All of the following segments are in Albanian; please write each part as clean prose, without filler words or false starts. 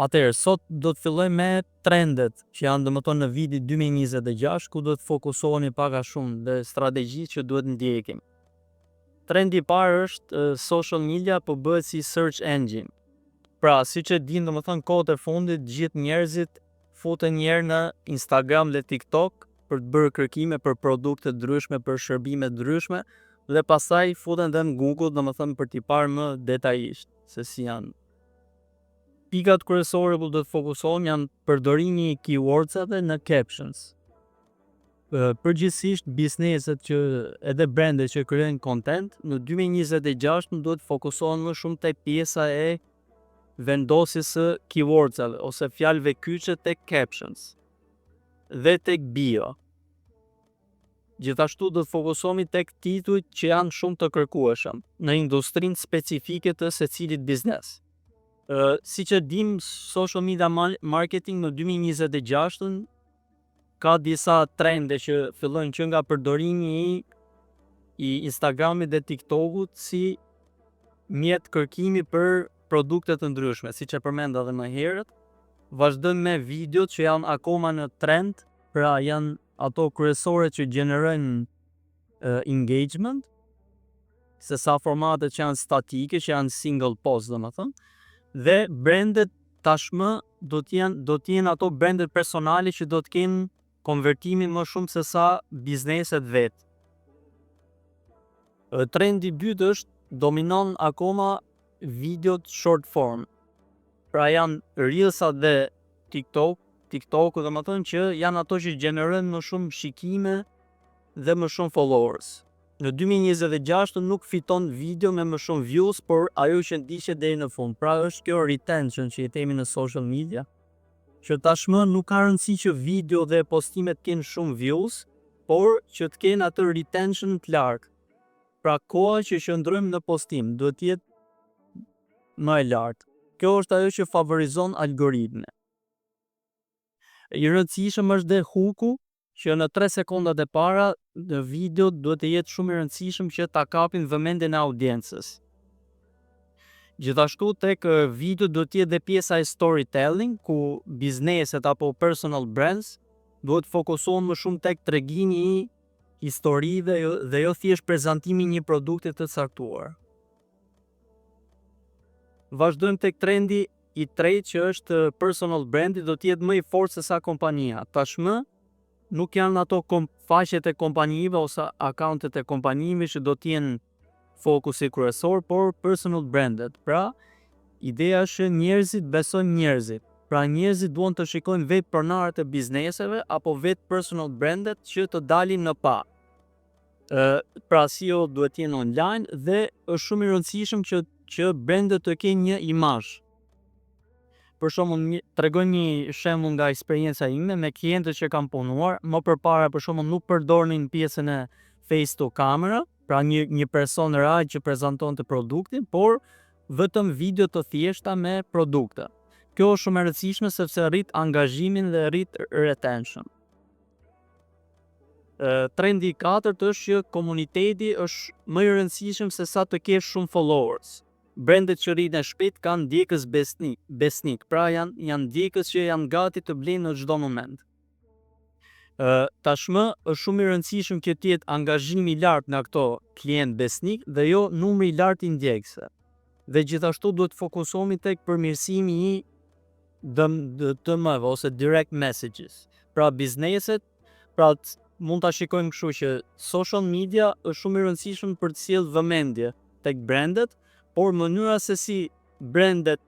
Atëherë, sot do të filloj me trendet që janë domethënë në vitin 2026, ku do të fokusohemi pak a shumë dhe strategji që duhet ndjekim. Trendi i parë është social media po bëhet si search engine. Pra, siç e dinë domethënë kohët e fundit, gjithë njerëzit futen njerë në Instagram dhe TikTok për të bërë kërkime për produkte të ndryshme, për shërbime të ndryshme dhe pastaj futen edhe në Google domethënë për t'i parë më detajisht se si janë. Pikat kryesore ku do të fokusohem janë përdorimi i keywordsave në captions. Përgjithsisht bizneset që edhe brandet që krijojnë content në 2026 do të fokusohen më shumë tek pjesa e vendosjes së keywordsave ose fjalëve kyçe tek captions dhe tek bio. Gjithashtu do të fokusohemi tek titujt që janë shumë të kërkueshëm në industrinë specifike të secilit biznes. Siç e dim, social media marketing në 2026 ka disa trende që fillojnë që nga përdorimi i Instagramit dhe TikTokut si mjet kërkimi për produkte të ndryshme, siç e përmenda edhe më herët. Vazhdojmë me videot që janë akoma në trend, pra janë ato kryesore që gjenerojnë engagement, se sa formatet që janë statike, që janë single post domethënë. Dhe brandet tashmë do të jenë ato brandet personale që do të kenë konvertimin më shumë se sa bizneset vetë. Trendi i dytë është dominon akoma videot short form. Pra janë Reelsat dhe TikToku domethënë që janë ato që gjenerojnë më shumë shikime dhe më shumë followers. Në 2026 nuk fiton video me më shumë views, por ajo që ndiqet deri në fund. Pra është kjo retention që i themi në social media, që tashmë nuk ka rëndësi që video dhe postimet kenë shumë views, por që të kenë atë retention të lartë. Pra koha që qëndrojmë në postim duhet të jetë më e lartë. Kjo është ajo që favorizon algoritme. I rëndësishëm është dhe hooku, që në 3 sekondat e para në video duhet të jetë shumë i rëndësishëm që ta kapin vëmendjen e audiencës. Gjithashtu tek video duhet të jetë dhe pjesa e storytelling, ku bizneset apo personal brands duhet fokusohen më shumë tek tregimi i historive dhe jo thjesht prezantimi i një produkti të caktuar. Vazhdojmë tek trendi i tretë që është personal brandi, do të jetë më i fortë se sa kompania. Tashmë nuk janë ato faqet e kompanive ose accountet e kompanive që do të jenë fokusi kryesor, por personal brandet. Pra, ideja është që njerëzit besojnë njerëzit. Pra njerëzit duan të shikojnë vetë pronarët e bizneseve apo vetë personal brandet që të dalin në pa. Pra SEO duhet të jenë online dhe është shumë i rëndësishëm që brandet të kenë një imazh. Për shembull, tregoj një shembull nga eksperienca ime me klientët që kam punuar. Më përpara për shembull nuk përdornin pjesën e face to camera, pra një person real që prezantonte produktin, por vetëm video të thjeshta me produkte. Kjo është shumë e rëndësishme sepse rrit angazhimin dhe rrit retention. Trendi i katërt është që komuniteti është më i rëndësishëm se sa të kesh shumë followers. Brandet që rriten shpejt kanë ndjekës besnik, pra janë ndjekës që janë gati të blejnë në çdo moment. Tashmë është shumë i rëndësishëm që të jetë angazhim i lartë nga këto klient besnik dhe jo numri i lartë i ndjekësve. Dhe gjithashtu duhet të fokusohemi tek përmirësimi i DM-ve ose direct messages. Pra bizneset, mund ta shikojmë kështu që social media është shumë i rëndësishëm për të sjellë vëmendje tek brandet, por mënyra se si brandet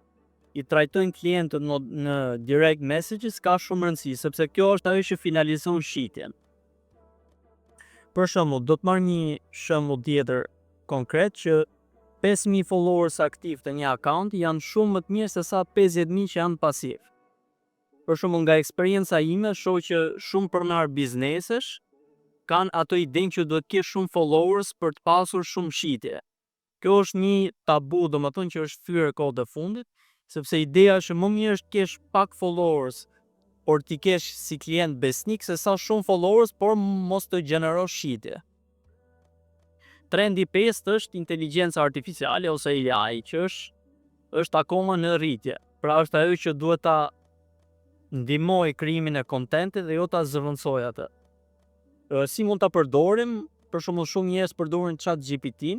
i trajtojnë klientët në direct messages ka shumë rëndësi, sepse kjo është ajo që finalizon shitjen. Për shembull, do të marr një shembull tjetër konkret që 5.000 followers aktiv të një account janë shumë më të mirë se sa 50.000 që janë pasiv. Për shembull, nga eksperienca ime, shoh që shumë pronar biznesesh kanë ato idenë që duhet të kesh shumë followers për të pasur shumë shitje. Kjo është një tabu, domethënë që është thyer kohët e fundit, sepse ideja është më mirë është të kesh pak followers, por ti kesh si klient besnik se sa shumë followers, por mos të gjenerosh shitje. Trendi 5 është inteligjenca artificiale ose AI, që është akoma në rritje. Pra është ajo që duhet ta ndihmoj krijimin e kontentit dhe jo ta zëvendësoj atë. Si mund ta përdorim? Për shembull, shumë njerëz përdorin ChatGPT.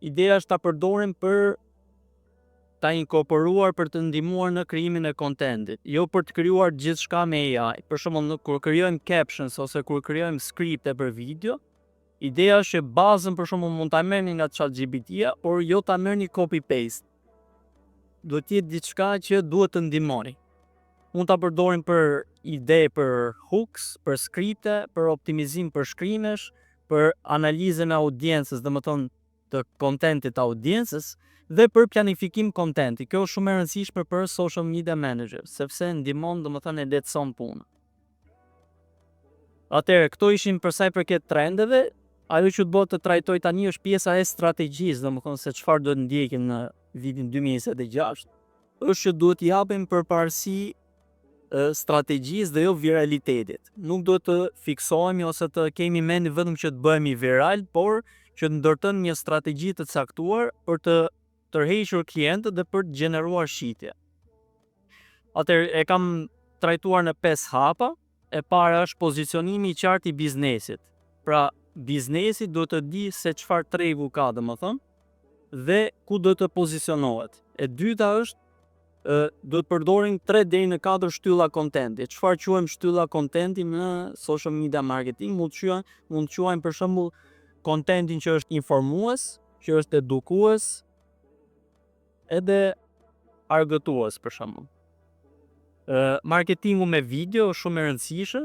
Ideja është ta përdorim për ta inkorporuar për të ndihmuar në krijimin e kontentit, jo për të krijuar gjithçka me AI. Për shembull, kur krijojmë captions ose kur krijojmë skripte për video, ideja është që bazën për shembull mund ta merrni nga ChatGPT-ja, por jo ta merrni copy paste. Duhet të jetë diçka që duhet të ndihmoni. Mund ta përdorim për ide për hooks, për skripte, për optimizim për shkrimesh, për analizën e audiencës, domethënë të kontentit të audiencës, dhe për planifikim kontenti. Kjo është shumë e rëndësishme për social media manager, sepse ndihmon, domethënë e lehtëson punën. Atëherë, këto ishin për sa i përket trendeve. Ajo që do të trajtoj tani është pjesa e strategjisë, domethënë se çfarë do të ndjekim në vitin 2026. Është që duhet t'i japim përparësi strategjisë dhe jo viralitetit. Nuk do të fiksohemi ose të kemi mend vetëm që të bëhemi viral, por që të ndërtojmë një strategji të caktuar për të tërhequr klientët dhe për të gjeneruar shitje. Atëherë e kam trajtuar në 5 hapa. E para është pozicionimi i qartë i biznesit. Pra, biznesi do të di se çfarë tregu ka, domethënë, dhe ku do të pozicionohet. E dyta është do të përdorim 3 deri në 4 shtylla kontenti. Çfarë quajmë shtylla kontenti në social media marketing? Mund të quajmë për shembull kontentin që është informues, që është edukues, edhe argëtues për shembull. Marketingu me video është shumë e rëndësishëm.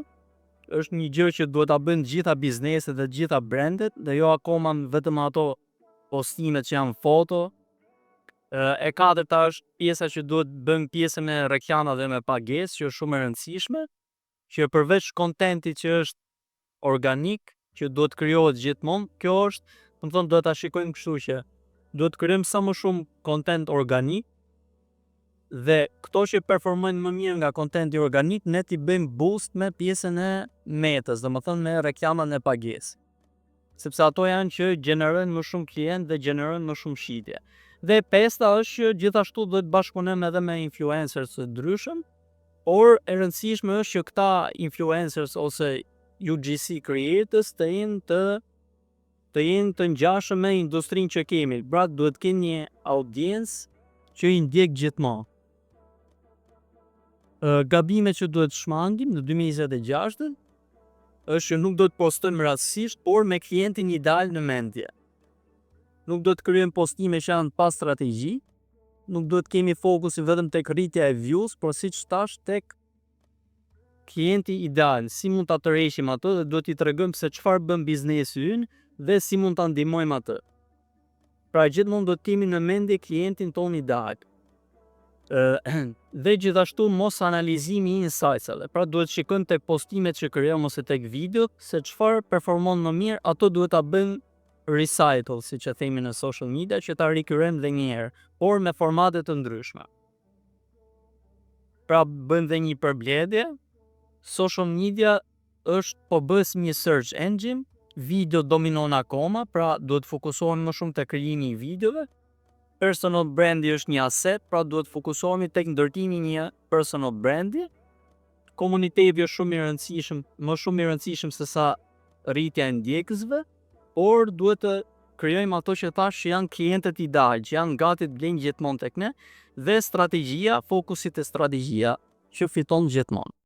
Është një gjë që duhet ta bëjnë të gjitha bizneset dhe të gjitha brandet, dhe jo akoma vetëm ato postimet që janë foto. E katërta është pjesa që duhet bën pjesën e reklama dhe me pagesë, që është shumë e rëndësishme, që përveç kontentit që është organik, që duhet krijohet gjithmonë, kjo është, domethënë duhet ta shikojmë kështu që duhet krijojmë sa më shumë kontent organik, dhe këto që performojnë më mirë nga kontenti organik, ne t'i bëjmë boost me pjesën e metës, domethënë me reklamën e pagesë. Sepse ato janë që gjenerojnë më shumë klient dhe gjenerojnë më shumë shitje. Dhe pesta është që gjithashtu do të bashkëpunojmë edhe me influencers të ndryshëm, por e rëndësishme është që këta influencers ose UGC creators të jenë të ngjashëm me industrinë që kemi. Pra duhet të kenë një audiencë që i ndjek gjithmonë. Gabimet që duhet shmangim në 2026 është që nuk do të postojmë rastësisht, por me klientin ideal në mendje. Nuk do të krijojmë postime që janë pa strategji, nuk do të kemi fokusin vetëm tek rritja e views, por siç thash tek klienti ideal, si mund ta tërheqim atë, dhe duhet t'i tregojmë se çfarë bën biznesi ynë dhe si mund ta ndihmojmë atë. Pra gjithmonë do të kemi në mendje klientin ton ideal. Dhe gjithashtu mos analizimi i insightsave. Pra duhet shikojmë tek postimet që krijojmë ose tek videot se çfarë performon më mirë, ato duhet ta bëjmë recital, siç e themi në social media, që ta rikrojmë edhe një herë, por me formate të ndryshme. Pra bëjmë dhe një përmbledhje. Social media është po bëhet një search engine, video dominon akoma, pra duhet fokusohemi më shumë te krijimi i videove. Personal brandi është një aset, pra duhet fokusohemi tek ndërtimi i një personal brandi. Komuniteti është shumë i rëndësishëm, më shumë i rëndësishëm se sa rritja e ndjekësve, por duhet të krijojmë ato që thash që janë klientët ideal, që janë gati të blejnë gjithmonë tek ne, dhe strategjia, fokusi te strategjia që fiton gjithmonë.